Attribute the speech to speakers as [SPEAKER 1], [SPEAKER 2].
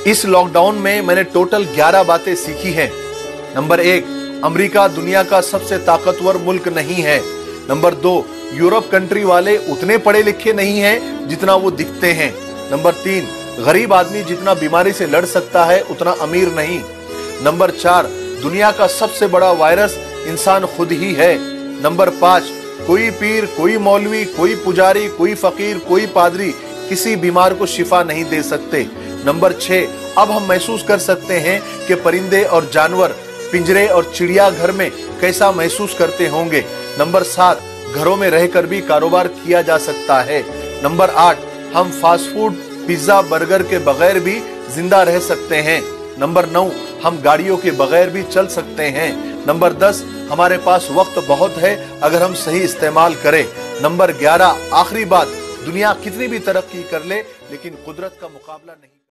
[SPEAKER 1] इस लॉकडाउन में मैंने टोटल 11 बातें सीखी हैं। नंबर 1, अमेरिका दुनिया का सबसे ताकतवर मुल्क नहीं है। नंबर 2, यूरोप कंट्री वाले उतने पढ़े लिखे नहीं हैं जितना वो दिखते हैं। नंबर 3, गरीब आदमी जितना बीमारी से लड़ सकता है उतना अमीर नहीं। नंबर 4, दुनिया का सबसे बड़ा वायरस इंसान खुद ही है। नंबर 5, कोई पीर, कोई मौलवी, कोई पुजारी, कोई फकीर, कोई पादरी किसी बीमार को शिफा नहीं दे सकते। नंबर 6, अब हम महसूस कर सकते हैं कि परिंदे और जानवर पिंजरे और चिड़ियाघर में कैसा महसूस करते होंगे। नंबर 7, घरों में रहकर भी कारोबार किया जा सकता है। नंबर 8, हम फास्ट फूड, पिज्जा, बर्गर के बगैर भी जिंदा रह सकते हैं। नंबर 9, हम गाड़ियों के बगैर भी चल सकते हैं। नंबर 10, हमारे पास वक्त बहुत है अगर हम सही इस्तेमाल करें। नंबर 11, आखिरी बात, दुनिया कितनी भी तरक्की कर ले लेकिन कुदरत का मुकाबला नहीं।